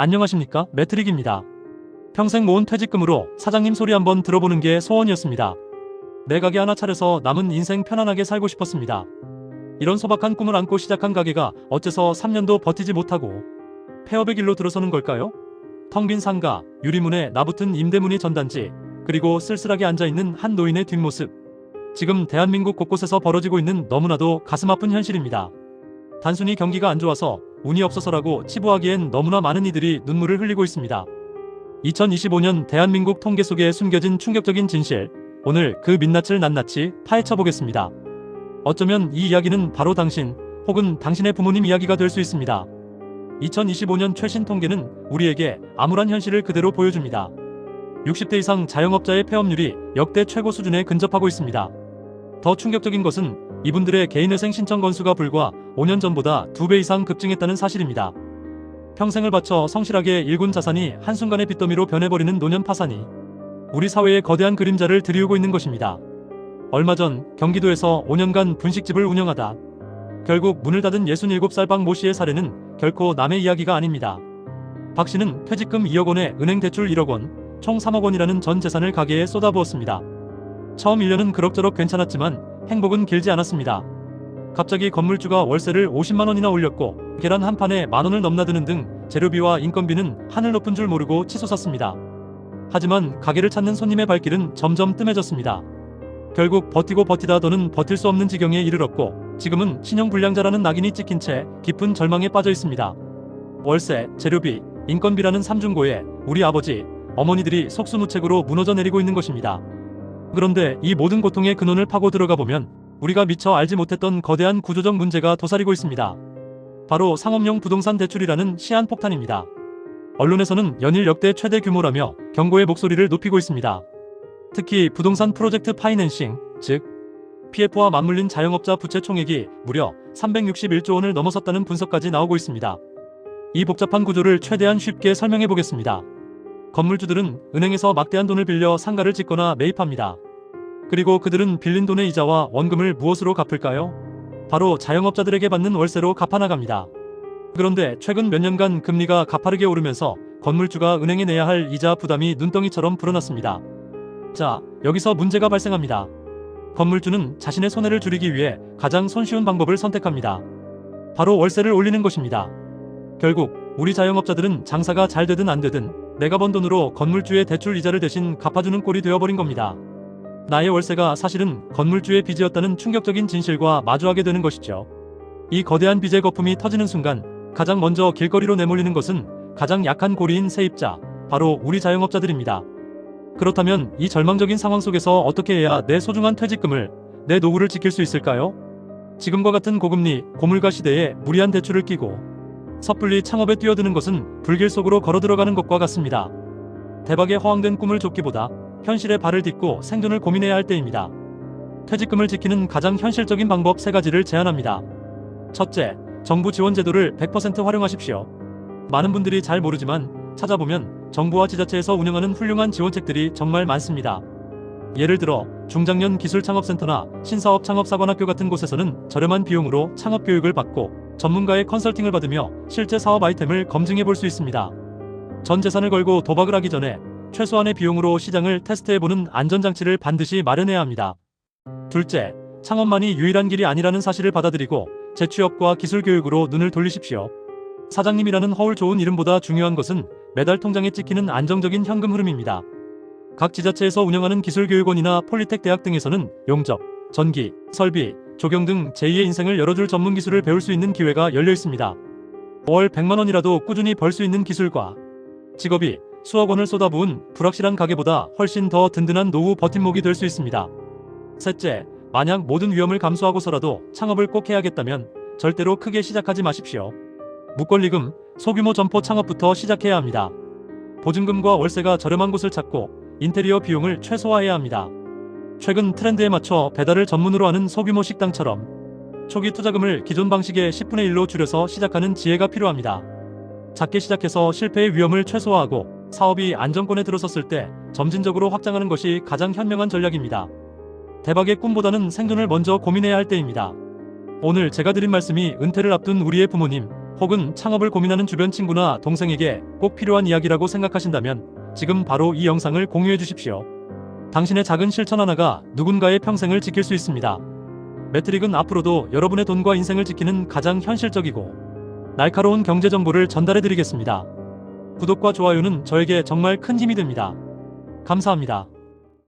안녕하십니까, 매트릭입니다. 평생 모은 퇴직금으로 사장님 소리 한번 들어보는 게 소원이었습니다. 내 가게 하나 차려서 남은 인생 편안하게 살고 싶었습니다. 이런 소박한 꿈을 안고 시작한 가게가 어째서 3년도 버티지 못하고 폐업의 길로 들어서는 걸까요? 텅 빈 상가, 유리문에 나붙은 임대문의 전단지, 그리고 쓸쓸하게 앉아있는 한 노인의 뒷모습. 지금 대한민국 곳곳에서 벌어지고 있는 너무나도 가슴 아픈 현실입니다. 단순히 경기가 안 좋아서 운이 없어서라고 치부하기엔 너무나 많은 이들이 눈물을 흘리고 있습니다. 2025년 대한민국 통계 속에 숨겨진 충격적인 진실, 오늘 그 민낯을 낱낱이 파헤쳐 보겠습니다. 어쩌면 이 이야기는 바로 당신 혹은 당신의 부모님 이야기가 될 수 있습니다. 2025년 최신 통계는 우리에게 암울한 현실을 그대로 보여줍니다. 60대 이상 자영업자의 폐업률이 역대 최고 수준에 근접하고 있습니다. 더 충격적인 것은 이분들의 개인회생 신청 건수가 불과 5년 전보다 2배 이상 급증했다는 사실입니다. 평생을 바쳐 성실하게 일군 자산이 한순간에 빚더미로 변해버리는 노년 파산이 우리 사회의 거대한 그림자를 드리우고 있는 것입니다. 얼마 전 경기도에서 5년간 분식집을 운영하다 결국 문을 닫은 67살 박 모 씨의 사례는 결코 남의 이야기가 아닙니다. 박 씨는 퇴직금 2억 원에 은행 대출 1억 원, 총 3억 원이라는 전 재산을 가게에 쏟아부었습니다. 처음 1년은 그럭저럭 괜찮았지만 행복은 길지 않았습니다. 갑자기 건물주가 월세를 50만 원이나 올렸고 계란 한 판에 만 원을 넘나드는 등 재료비와 인건비는 하늘 높은 줄 모르고 치솟았습니다. 하지만 가게를 찾는 손님의 발길은 점점 뜸해졌습니다. 결국 버티고 버티다 더는 버틸 수 없는 지경에 이르렀고 지금은 신용불량자라는 낙인이 찍힌 채 깊은 절망에 빠져 있습니다. 월세, 재료비, 인건비라는 삼중고에 우리 아버지, 어머니들이 속수무책으로 무너져 내리고 있는 것입니다. 그런데 이 모든 고통의 근원을 파고 들어가 보면 우리가 미처 알지 못했던 거대한 구조적 문제가 도사리고 있습니다. 바로 상업용 부동산 대출이라는 시한폭탄입니다. 언론에서는 연일 역대 최대 규모라며 경고의 목소리를 높이고 있습니다. 특히 부동산 프로젝트 파이낸싱, 즉 PF와 맞물린 자영업자 부채 총액이 무려 361조 원을 넘어섰다는 분석까지 나오고 있습니다. 이 복잡한 구조를 최대한 쉽게 설명해 보겠습니다. 건물주들은 은행에서 막대한 돈을 빌려 상가를 짓거나 매입합니다. 그리고 그들은 빌린 돈의 이자와 원금을 무엇으로 갚을까요? 바로 자영업자들에게 받는 월세로 갚아나갑니다. 그런데 최근 몇 년간 금리가 가파르게 오르면서 건물주가 은행에 내야 할 이자 부담이 눈덩이처럼 불어났습니다. 자, 여기서 문제가 발생합니다. 건물주는 자신의 손해를 줄이기 위해 가장 손쉬운 방법을 선택합니다. 바로 월세를 올리는 것입니다. 결국 우리 자영업자들은 장사가 잘 되든 안 되든 내가 번 돈으로 건물주의 대출 이자를 대신 갚아주는 꼴이 되어버린 겁니다. 나의 월세가 사실은 건물주의 빚이었다는 충격적인 진실과 마주하게 되는 것이죠. 이 거대한 빚의 거품이 터지는 순간 가장 먼저 길거리로 내몰리는 것은 가장 약한 고리인 세입자, 바로 우리 자영업자들입니다. 그렇다면 이 절망적인 상황 속에서 어떻게 해야 내 소중한 퇴직금을, 내 노후를 지킬 수 있을까요? 지금과 같은 고금리, 고물가 시대에 무리한 대출을 끼고 섣불리 창업에 뛰어드는 것은 불길 속으로 걸어 들어가는 것과 같습니다. 대박의 허황된 꿈을 쫓기보다 현실에 발을 딛고 생존을 고민해야 할 때입니다. 퇴직금을 지키는 가장 현실적인 방법 3가지를 제안합니다. 첫째, 정부 지원 제도를 100% 활용하십시오. 많은 분들이 잘 모르지만 찾아보면 정부와 지자체에서 운영하는 훌륭한 지원책들이 정말 많습니다. 예를 들어 중장년 기술창업센터나 신사업 창업사관학교 같은 곳에서는 저렴한 비용으로 창업교육을 받고 전문가의 컨설팅을 받으며 실제 사업 아이템을 검증해 볼 수 있습니다. 전 재산을 걸고 도박을 하기 전에 최소한의 비용으로 시장을 테스트해보는 안전장치를 반드시 마련해야 합니다. 둘째, 창업만이 유일한 길이 아니라는 사실을 받아들이고 재취업과 기술교육으로 눈을 돌리십시오. 사장님이라는 허울 좋은 이름보다 중요한 것은 매달 통장에 찍히는 안정적인 현금 흐름입니다. 각 지자체에서 운영하는 기술교육원이나 폴리텍 대학 등에서는 용접, 전기, 설비, 조경 등 제2의 인생을 열어줄 전문 기술을 배울 수 있는 기회가 열려 있습니다. 월 100만 원이라도 꾸준히 벌 수 있는 기술과 직업이 수억 원을 쏟아부은 불확실한 가게보다 훨씬 더 든든한 노후 버팀목이 될 수 있습니다. 셋째, 만약 모든 위험을 감수하고서라도 창업을 꼭 해야겠다면 절대로 크게 시작하지 마십시오. 무권리금, 소규모 점포 창업부터 시작해야 합니다. 보증금과 월세가 저렴한 곳을 찾고 인테리어 비용을 최소화해야 합니다. 최근 트렌드에 맞춰 배달을 전문으로 하는 소규모 식당처럼 초기 투자금을 기존 방식의 10분의 1로 줄여서 시작하는 지혜가 필요합니다. 작게 시작해서 실패의 위험을 최소화하고 사업이 안정권에 들어섰을 때 점진적으로 확장하는 것이 가장 현명한 전략입니다. 대박의 꿈보다는 생존을 먼저 고민해야 할 때입니다. 오늘 제가 드린 말씀이 은퇴를 앞둔 우리의 부모님 혹은 창업을 고민하는 주변 친구나 동생에게 꼭 필요한 이야기라고 생각하신다면 지금 바로 이 영상을 공유해 주십시오. 당신의 작은 실천 하나가 누군가의 평생을 지킬 수 있습니다. 매트릭은 앞으로도 여러분의 돈과 인생을 지키는 가장 현실적이고 날카로운 경제 정보를 전달해 드리겠습니다. 구독과 좋아요는 저에게 정말 큰 힘이 됩니다. 감사합니다.